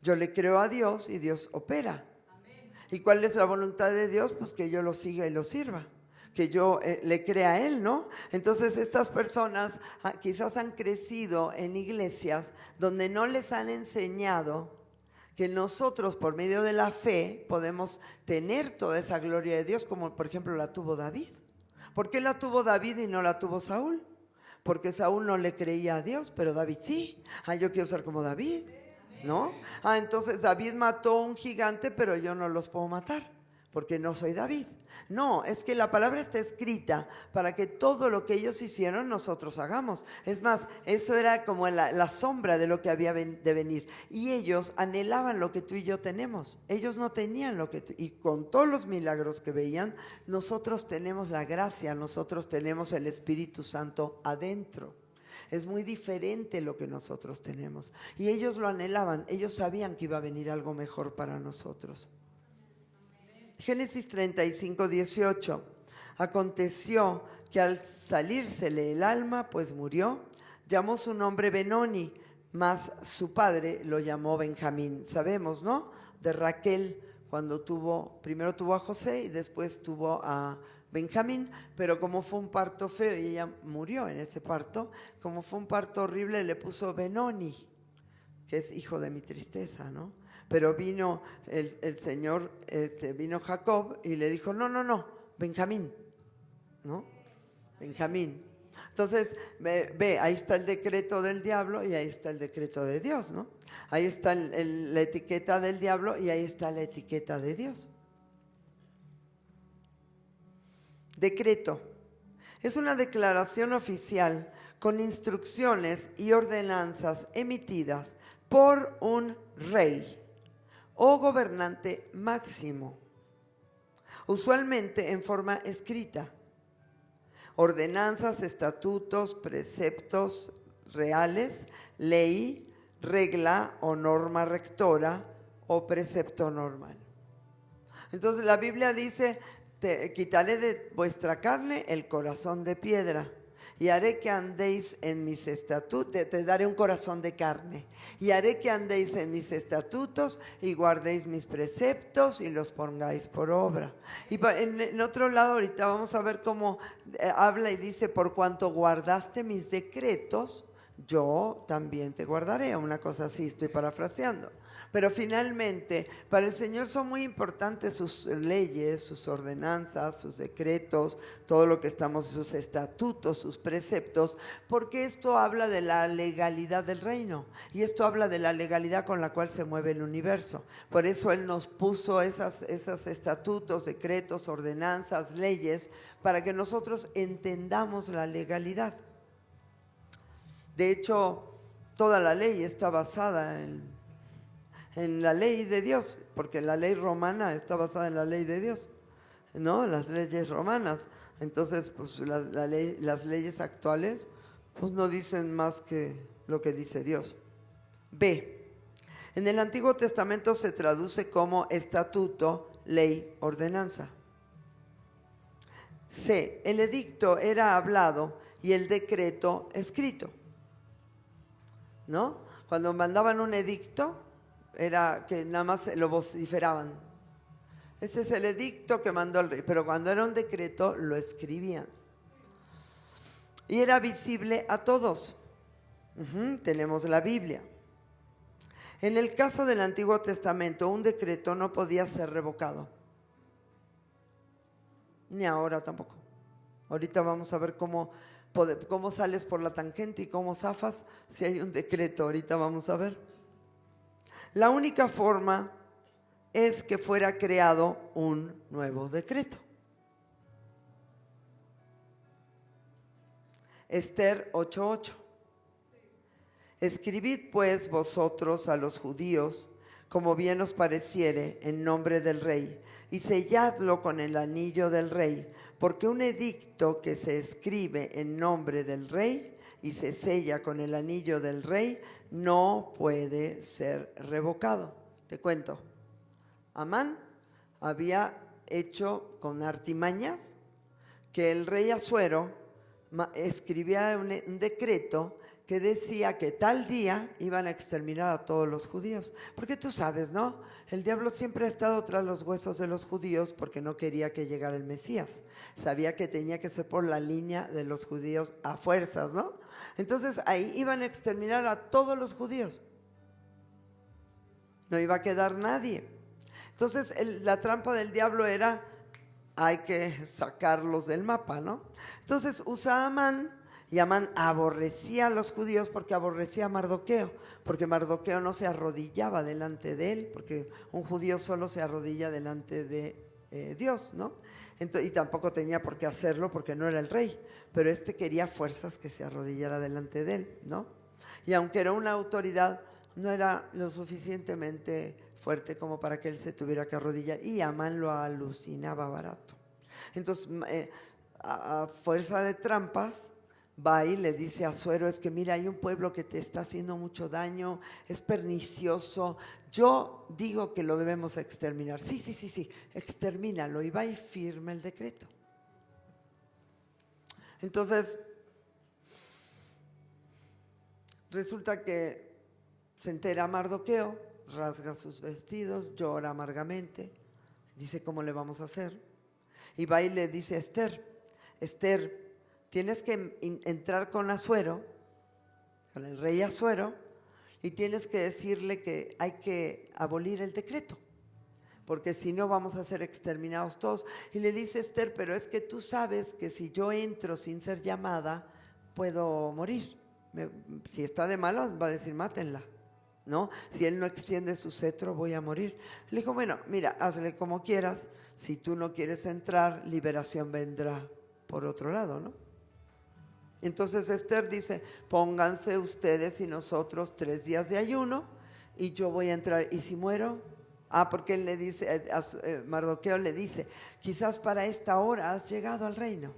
Yo le creo a Dios y Dios opera. Amén. ¿Y cuál es la voluntad de Dios? Pues que yo lo siga y lo sirva. Que yo le crea a Él, ¿no? Entonces estas personas quizás han crecido en iglesias donde no les han enseñado que nosotros por medio de la fe podemos tener toda esa gloria de Dios, como por ejemplo la tuvo David. ¿Por qué la tuvo David y no la tuvo Saúl? Porque Saúl no le creía a Dios, pero David sí. Yo quiero ser como David, ¿no? Entonces David mató a un gigante, pero yo no los puedo matar porque no soy David. No, es que la palabra está escrita para que todo lo que ellos hicieron nosotros hagamos. Es más, eso era como la sombra de lo que había de venir. Y ellos anhelaban lo que tú y yo tenemos. Ellos no tenían lo que tú. Y con todos los milagros que veían, nosotros tenemos la gracia, nosotros tenemos el Espíritu Santo adentro. Es muy diferente lo que nosotros tenemos. Y ellos lo anhelaban, ellos sabían que iba a venir algo mejor para nosotros. Génesis 35, 18. Aconteció que al salírsele el alma, pues murió, llamó su nombre Benoni, mas su padre lo llamó Benjamín. Sabemos, ¿no? De Raquel, cuando primero tuvo a José y después tuvo a Benjamín, pero como fue un parto feo y ella murió en ese parto, como fue un parto horrible, le puso Benoni, que es hijo de mi tristeza, ¿no? Pero vino el Señor, vino Jacob y le dijo, no, Benjamín, ¿no? Benjamín. Entonces, ve, ahí está el decreto del diablo y ahí está el decreto de Dios, ¿no? Ahí está la etiqueta del diablo y ahí está la etiqueta de Dios. Decreto. Es una declaración oficial con instrucciones y ordenanzas emitidas por un rey o gobernante máximo, usualmente en forma escrita. Ordenanzas, estatutos, preceptos reales, ley, regla o norma rectora o precepto normal. Entonces la Biblia dice, quitaré de vuestra carne el corazón de piedra y haré que andéis en mis estatutos, te daré un corazón de carne, y haré que andéis en mis estatutos y guardéis mis preceptos y los pongáis por obra. Y en otro lado ahorita vamos a ver cómo habla y dice, por cuanto guardaste mis decretos, yo también te guardaré. Una cosa así, estoy parafraseando. Pero finalmente, para el Señor son muy importantes sus leyes, sus ordenanzas, sus decretos, todo lo que estamos, sus estatutos, sus preceptos, porque esto habla de la legalidad del reino y esto habla de la legalidad con la cual se mueve el universo. Por eso Él nos puso esos estatutos, decretos, ordenanzas, leyes, para que nosotros entendamos la legalidad. De hecho, toda la ley está basada en la ley de Dios, porque la ley romana está basada en la ley de Dios, ¿no? Las leyes romanas. Entonces, pues las leyes actuales, pues no dicen más que lo que dice Dios. B. En el Antiguo Testamento se traduce como estatuto, ley, ordenanza. C. El edicto era hablado y el decreto escrito, ¿no? Cuando mandaban un edicto, era que nada más lo vociferaban. Ese es el edicto que mandó el rey, pero cuando era un decreto lo escribían. Y era visible a todos. Tenemos la Biblia. En el caso del Antiguo Testamento, un decreto no podía ser revocado. Ni ahora tampoco. Ahorita vamos a ver cómo sales por la tangente y cómo zafas si hay un decreto. Ahorita vamos a ver. La única forma es que fuera creado un nuevo decreto. Esther 8:8. Escribid pues vosotros a los judíos como bien os pareciere en nombre del rey, y selladlo con el anillo del rey, porque un edicto que se escribe en nombre del rey y se sella con el anillo del rey no puede ser revocado. Te cuento, Amán había hecho con artimañas que el rey Asuero escribía un decreto que decía que tal día iban a exterminar a todos los judíos. Porque tú sabes, ¿no? El diablo siempre ha estado tras los huesos de los judíos porque no quería que llegara el Mesías. Sabía que tenía que ser por la línea de los judíos a fuerzas, ¿no? Entonces ahí iban a exterminar a todos los judíos. No iba a quedar nadie. Entonces la trampa del diablo era, hay que sacarlos del mapa, ¿no? Entonces usa a Amán. Y Amán aborrecía a los judíos porque aborrecía a Mardoqueo, porque Mardoqueo no se arrodillaba delante de él, porque un judío solo se arrodilla delante de Dios, ¿no? Entonces, y tampoco tenía por qué hacerlo porque no era el rey, pero quería fuerzas que se arrodillara delante de él, ¿no? Y aunque era una autoridad, no era lo suficientemente fuerte como para que él se tuviera que arrodillar, y Amán lo alucinaba barato. Entonces, a fuerza de trampas, va y le dice a Asuero, es que mira, hay un pueblo que te está haciendo mucho daño, es pernicioso, yo digo que lo debemos exterminar. Sí, extermínalo. Y va y firma el decreto. Entonces, resulta que se entera Mardoqueo, rasga sus vestidos, llora amargamente, dice, ¿cómo le vamos a hacer? Y va y le dice a Esther, tienes que entrar con Asuero, con el rey Asuero, y tienes que decirle que hay que abolir el decreto, porque si no vamos a ser exterminados todos. Y le dice Esther, pero es que tú sabes que si yo entro sin ser llamada, puedo morir. Si está de malas, va a decir, mátenla, ¿no? Si él no extiende su cetro, voy a morir. Le dijo, bueno, mira, hazle como quieras. Si tú no quieres entrar, liberación vendrá por otro lado, ¿no? Entonces Esther dice, pónganse ustedes y nosotros 3 días de ayuno y yo voy a entrar. ¿Y si muero? Porque él le dice, Mardoqueo le dice, quizás para esta hora has llegado al reino.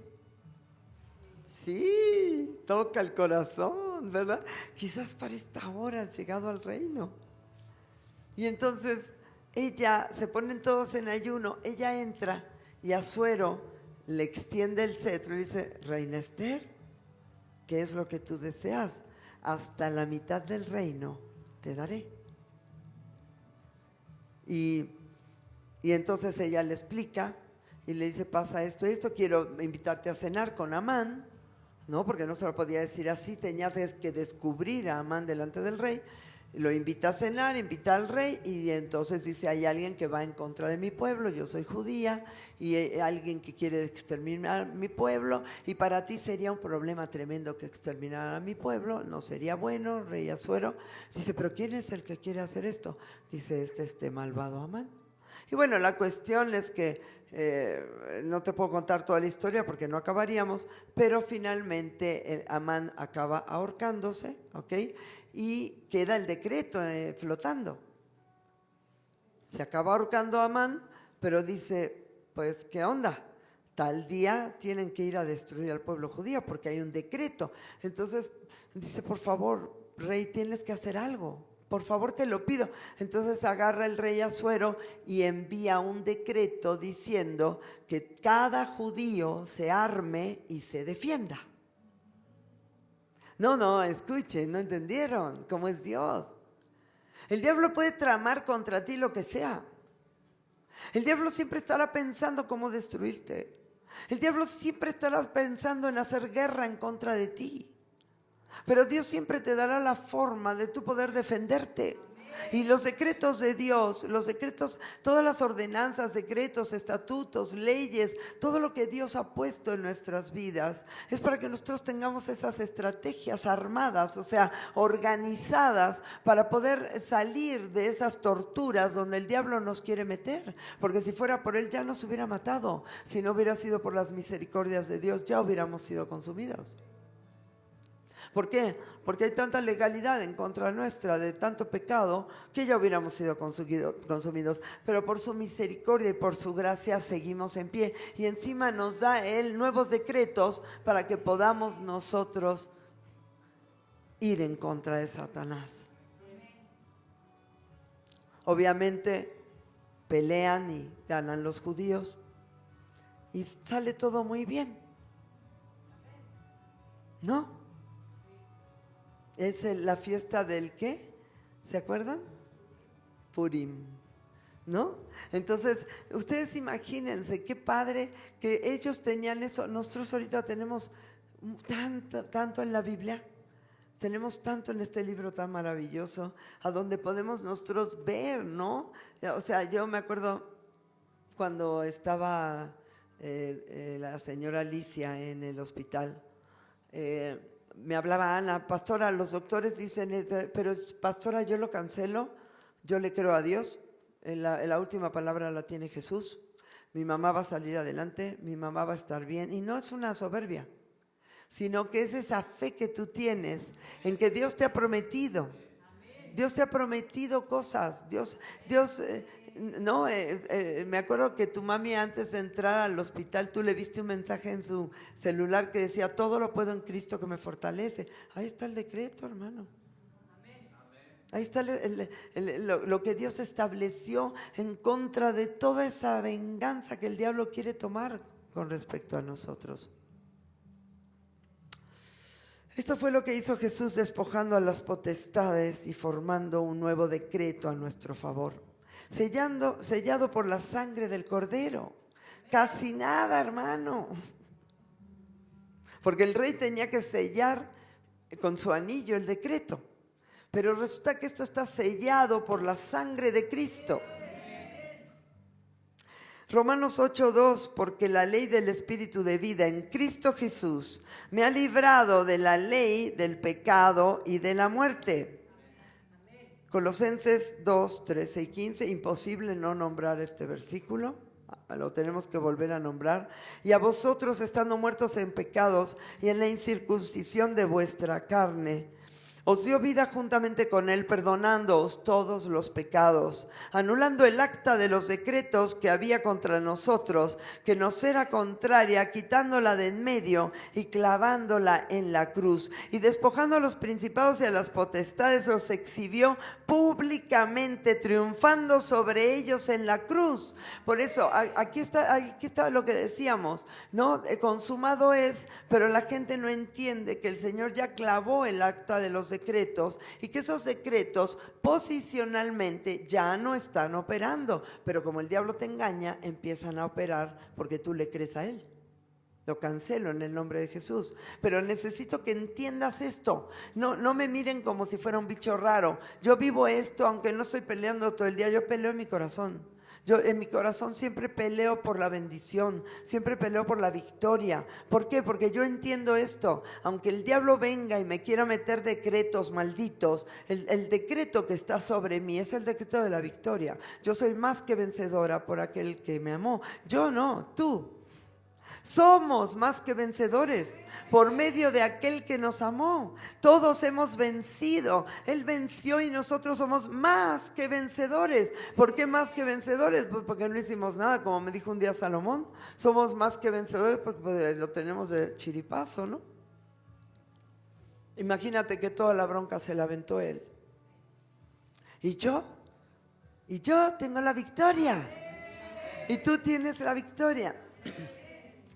Sí, toca el corazón. razón, ¿verdad? Quizás para esta hora has llegado al reino. Y entonces ella, se ponen todos en ayuno, ella entra y Asuero le extiende el cetro y dice, Reina Esther, ¿qué es lo que tú deseas? Hasta la mitad del reino te daré. Y entonces ella le explica y le dice, pasa esto y esto, quiero invitarte a cenar con Amán, ¿no? Porque no se lo podía decir así, tenía que descubrir a Amán delante del rey. Lo invita a cenar, invita al rey y entonces dice, hay alguien que va en contra de mi pueblo, yo soy judía, y hay alguien que quiere exterminar mi pueblo, y para ti sería un problema tremendo que exterminaran a mi pueblo, no sería bueno, rey Asuero. Dice, pero ¿quién es el que quiere hacer esto? Dice, este malvado Amán. Y bueno, la cuestión es que no te puedo contar toda la historia porque no acabaríamos, pero finalmente Amán acaba ahorcándose, ¿ok? Y queda el decreto flotando. Se acaba ahorcando a Amán, pero dice, pues, ¿qué onda? Tal día tienen que ir a destruir al pueblo judío porque hay un decreto. Entonces dice, por favor, rey, tienes que hacer algo. Por favor, te lo pido. Entonces agarra el rey Asuero y envía un decreto diciendo que cada judío se arme y se defienda. No, escuchen, no entendieron cómo es Dios. El diablo puede tramar contra ti lo que sea. El diablo siempre estará pensando cómo destruirte. El diablo siempre estará pensando en hacer guerra en contra de ti. Pero Dios siempre te dará la forma de tu poder defenderte. Y los decretos de Dios, los decretos, todas las ordenanzas, decretos, estatutos, leyes, todo lo que Dios ha puesto en nuestras vidas es para que nosotros tengamos esas estrategias armadas, o sea, organizadas para poder salir de esas torturas donde el diablo nos quiere meter. Porque si fuera por él ya nos hubiera matado. Si no hubiera sido por las misericordias de Dios ya hubiéramos sido consumidos. ¿Por qué? Porque hay tanta legalidad en contra nuestra, de tanto pecado, que ya hubiéramos sido consumidos. Pero por su misericordia y por su gracia seguimos en pie. Y encima nos da Él nuevos decretos para que podamos nosotros ir en contra de Satanás. Obviamente pelean y ganan los judíos. Y sale todo muy bien. ¿No? Es la fiesta del ¿qué? ¿Se acuerdan? Purim, ¿no? Entonces, ustedes imagínense qué padre que ellos tenían eso. Nosotros ahorita tenemos tanto en la Biblia, tenemos tanto en este libro tan maravilloso, a donde podemos nosotros ver, ¿no? O sea, yo me acuerdo cuando estaba la señora Alicia en el hospital, me hablaba Ana, pastora, los doctores dicen, pero pastora, yo lo cancelo, yo le creo a Dios, la última palabra la tiene Jesús, mi mamá va a salir adelante, mi mamá va a estar bien, y no es una soberbia, sino que es esa fe que tú tienes en que Dios te ha prometido, Dios te ha prometido cosas, me acuerdo que tu mami antes de entrar al hospital, tú le viste un mensaje en su celular que decía, todo lo puedo en Cristo que me fortalece. Ahí está el decreto, hermano. Ahí está lo que Dios estableció en contra de toda esa venganza que el diablo quiere tomar con respecto a nosotros. Esto fue lo que hizo Jesús, despojando a las potestades y formando un nuevo decreto a nuestro favor. Sellado por la sangre del Cordero. Casi nada, hermano. Porque el rey tenía que sellar con su anillo el decreto. Pero resulta que esto está sellado por la sangre de Cristo. Romanos 8:2, porque la ley del Espíritu de vida en Cristo Jesús me ha librado de la ley del pecado y de la muerte. Colosenses 2, 13 y 15, imposible no nombrar este versículo, lo tenemos que volver a nombrar. Y a vosotros, estando muertos en pecados y en la incircuncisión de vuestra carne, Os dio vida juntamente con él, perdonándoos todos los pecados, anulando el acta de los decretos que había contra nosotros, que nos era contraria, quitándola de en medio y clavándola en la cruz. Y despojando a los principados y a las potestades, los exhibió públicamente, triunfando sobre ellos en la cruz. Por eso, aquí está lo que decíamos, ¿no? Consumado es, pero la gente no entiende que el Señor ya clavó el acta de los decretos y que esos decretos posicionalmente ya no están operando, pero como el diablo te engaña, empiezan a operar porque tú le crees a él. Lo cancelo en el nombre de Jesús, pero necesito que entiendas esto. No me miren como si fuera un bicho raro. Yo vivo esto, aunque no estoy peleando todo el día, yo peleo en mi corazón. Yo en mi corazón siempre peleo por la bendición, siempre peleo por la victoria. ¿Por qué? Porque yo entiendo esto. Aunque el diablo venga y me quiera meter decretos malditos, el decreto que está sobre mí es el decreto de la victoria. Yo soy más que vencedora por aquel que me amó. Yo no, tú. Somos más que vencedores por medio de aquel que nos amó. Todos hemos vencido. Él venció y nosotros somos más que vencedores. ¿Por qué más que vencedores? Pues porque no hicimos nada, como me dijo un día Salomón. Somos más que vencedores porque lo tenemos de chiripazo, ¿no? Imagínate que toda la bronca se la aventó él. ¿Y yo? Y yo tengo la victoria. Y tú tienes la victoria.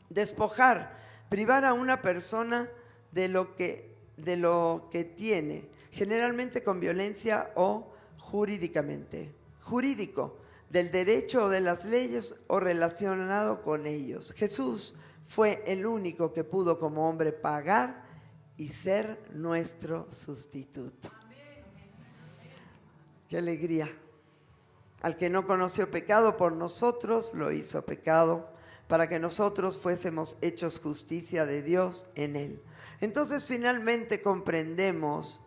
Despojar, privar a una persona de lo que tiene, generalmente con violencia o jurídicamente. Jurídico, del derecho o de las leyes o relacionado con ellos. Jesús fue el único que pudo como hombre pagar y ser nuestro sustituto. ¡Qué alegría! Al que no conoció pecado, por nosotros lo hizo pecado, para que nosotros fuésemos hechos justicia de Dios en él. Entonces finalmente comprendemos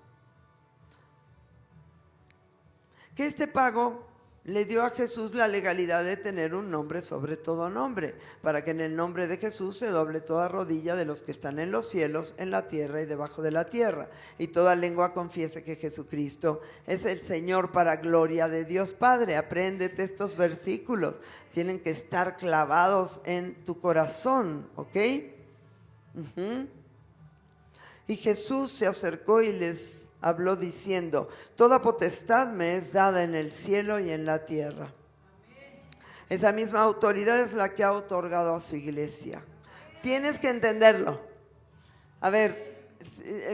que este pago le dio a Jesús la legalidad de tener un nombre sobre todo nombre, para que en el nombre de Jesús se doble toda rodilla de los que están en los cielos, en la tierra y debajo de la tierra, y toda lengua confiese que Jesucristo es el Señor, para gloria de Dios Padre. Apréndete estos versículos, tienen que estar clavados en tu corazón, ¿ok? Y Jesús se acercó y les habló diciendo: toda potestad me es dada en el cielo y en la tierra. Esa misma autoridad es la que ha otorgado a su iglesia. Tienes que entenderlo. A ver,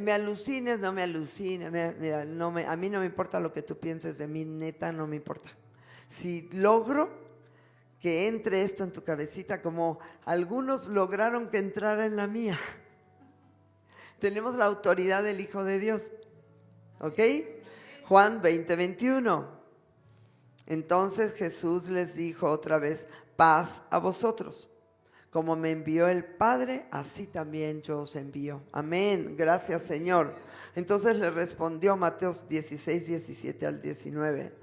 me alucines, no me alucines. Mira, a mí no me importa lo que tú pienses de mí, neta, no me importa. Si logro que entre esto en tu cabecita, como algunos lograron que entrara en la mía, tenemos la autoridad del Hijo de Dios. ¿Ok? Juan 20:21. Entonces Jesús les dijo otra vez: paz a vosotros. Como me envió el Padre, así también yo os envío. Amén. Gracias, Señor. Entonces le respondió Mateo 16, 17 al 19.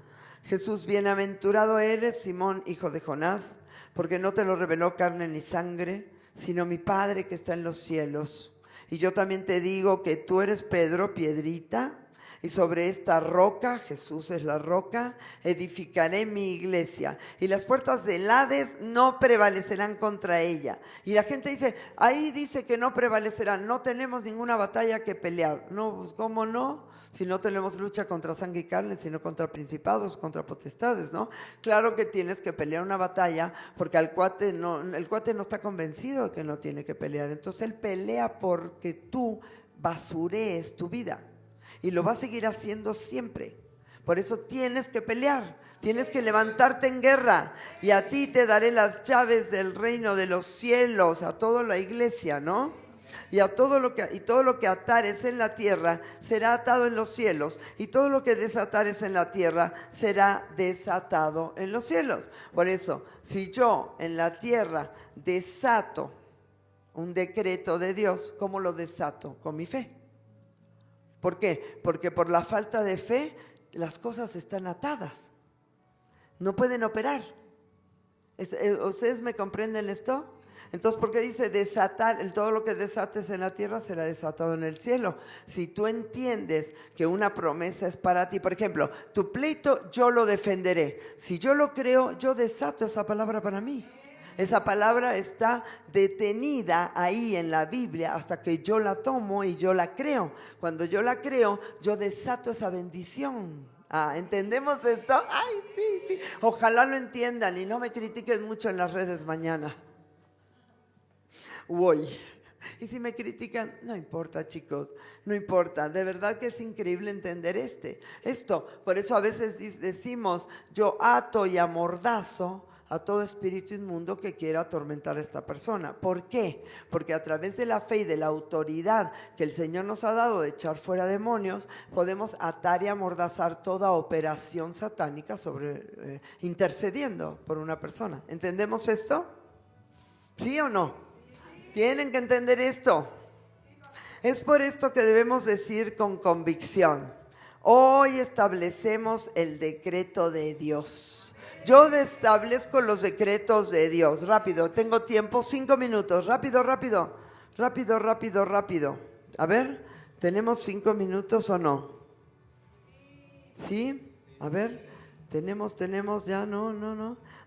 Jesús: bienaventurado eres, Simón, hijo de Jonás, porque no te lo reveló carne ni sangre, sino mi Padre que está en los cielos. Y yo también te digo que tú eres Pedro, piedrita, y sobre esta roca, Jesús es la roca, edificaré mi iglesia, y las puertas del Hades no prevalecerán contra ella. Y la gente dice, ahí dice que no prevalecerán, no tenemos ninguna batalla que pelear. No, pues ¿cómo no? Si no tenemos lucha contra sangre y carne, sino contra principados, contra potestades, ¿no? Claro que tienes que pelear una batalla, porque el cuate no está convencido de que no tiene que pelear. Entonces él pelea porque tú basurees tu vida. Y lo va a seguir haciendo siempre. Por eso tienes que pelear, tienes que levantarte en guerra. Y a ti te daré las llaves del reino de los cielos, a toda la iglesia, ¿no? Y todo lo que atares en la tierra será atado en los cielos, y todo lo que desatares en la tierra será desatado en los cielos. Por eso, si yo en la tierra desato un decreto de Dios, ¿cómo lo desato? Con mi fe. ¿Por qué? Porque por la falta de fe las cosas están atadas, no pueden operar. ¿Ustedes me comprenden esto? Entonces, ¿por qué dice desatar? Todo lo que desates en la tierra será desatado en el cielo. Si tú entiendes que una promesa es para ti, por ejemplo, tu pleito yo lo defenderé. Si yo lo creo, yo desato esa palabra para mí. Esa palabra está detenida ahí en la Biblia hasta que yo la tomo y yo la creo. Cuando yo la creo, yo desato esa bendición. ¿Entendemos esto? Ay, sí, sí. Ojalá lo entiendan y no me critiquen mucho en las redes mañana. Uy. Y si me critican, no importa, chicos, no importa. De verdad que es increíble entender esto. Por eso a veces decimos, yo ato y amordazo a todo espíritu inmundo que quiera atormentar a esta persona. ¿Por qué? Porque a través de la fe y de la autoridad que el Señor nos ha dado de echar fuera demonios, podemos atar y amordazar toda operación satánica intercediendo por una persona. ¿Entendemos esto? ¿Sí o no? Tienen que entender esto. Es por esto que debemos decir con convicción: hoy establecemos el decreto de Dios. Yo establezco los decretos de Dios. Rápido, tengo tiempo, 5 minutos. Rápido. A ver, ¿tenemos 5 minutos o no? ¿Sí? A ver, tenemos, ya, no.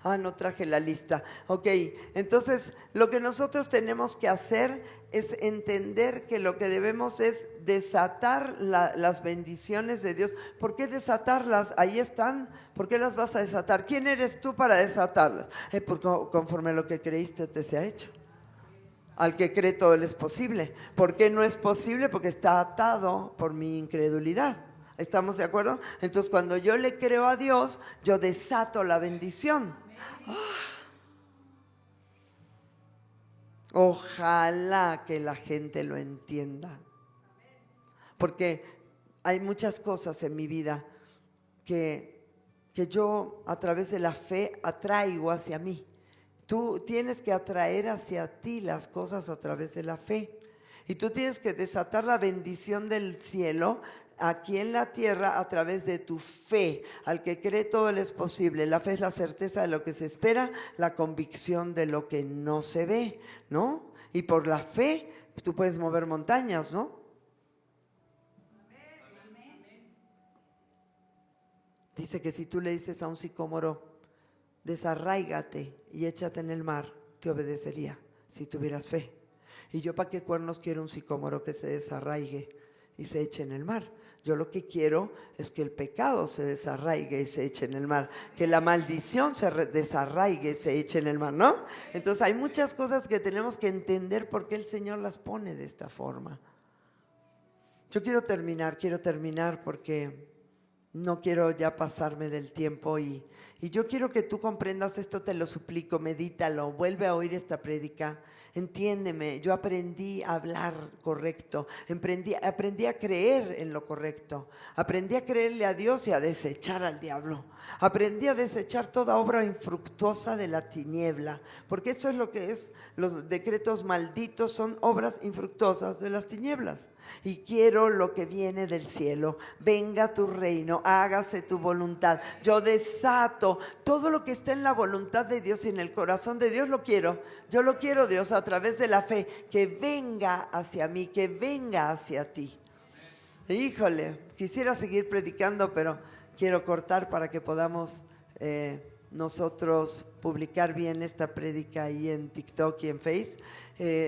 No traje la lista. Ok, entonces lo que nosotros tenemos que hacer es entender que lo que debemos es desatar las bendiciones de Dios. ¿Por qué desatarlas? Ahí están. ¿Por qué las vas a desatar? ¿Quién eres tú para desatarlas? Conforme a lo que creíste te se ha hecho. Al que cree todo le es posible. ¿Por qué no es posible? Porque está atado por mi incredulidad. ¿Estamos de acuerdo? Entonces cuando yo le creo a Dios, yo desato la bendición. Ojalá que la gente lo entienda, porque hay muchas cosas en mi vida que yo a través de la fe atraigo hacia mí. Tú tienes que atraer hacia ti las cosas a través de la fe, y tú tienes que desatar la bendición del cielo aquí en la tierra a través de tu fe. Al que cree todo le es posible. La fe es la certeza de lo que se espera, la convicción de lo que no se ve, ¿no? Y por la fe tú puedes mover montañas, ¿no? Dice que si tú le dices a un sicómoro, desarráigate y échate en el mar, te obedecería si tuvieras fe. Y yo, ¿para qué cuernos quiero un sicómoro que se desarraigue y se eche en el mar? Yo lo que quiero es que el pecado se desarraigue y se eche en el mar, que la maldición se desarraigue y se eche en el mar, ¿no? Entonces hay muchas cosas que tenemos que entender por qué el Señor las pone de esta forma. Yo quiero terminar porque no quiero ya pasarme del tiempo y yo quiero que tú comprendas esto, te lo suplico, medítalo, vuelve a oír esta prédica. Entiéndeme, yo aprendí a hablar correcto, aprendí a creer en lo correcto, aprendí a creerle a Dios y a desechar al diablo, aprendí a desechar toda obra infructuosa de la tiniebla, porque eso es lo que es, los decretos malditos son obras infructuosas de las tinieblas. Y quiero lo que viene del cielo. Venga tu reino, hágase tu voluntad. Yo desato todo lo que está en la voluntad de Dios y en el corazón de Dios. Lo quiero, yo lo quiero, Dios, a través de la fe, que venga hacia mí, que venga hacia ti. Híjole, quisiera seguir predicando, pero quiero cortar para que podamos nosotros publicar bien esta prédica ahí en TikTok y en Face.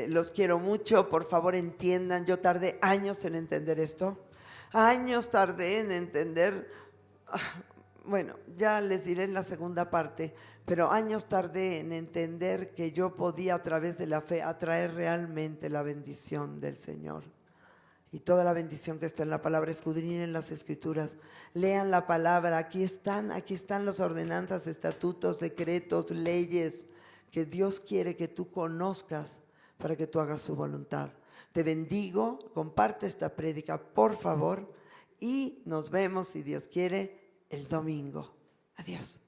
Los quiero mucho, por favor entiendan, yo tardé años en entender esto, años tardé en entender, bueno, ya les diré en la segunda parte, pero años tardé en entender que yo podía a través de la fe atraer realmente la bendición del Señor. Y toda la bendición que está en la palabra, escudriñen las escrituras, lean la palabra, aquí están las ordenanzas, estatutos, decretos, leyes que Dios quiere que tú conozcas para que tú hagas su voluntad. Te bendigo, comparte esta prédica por favor y nos vemos si Dios quiere el domingo. Adiós.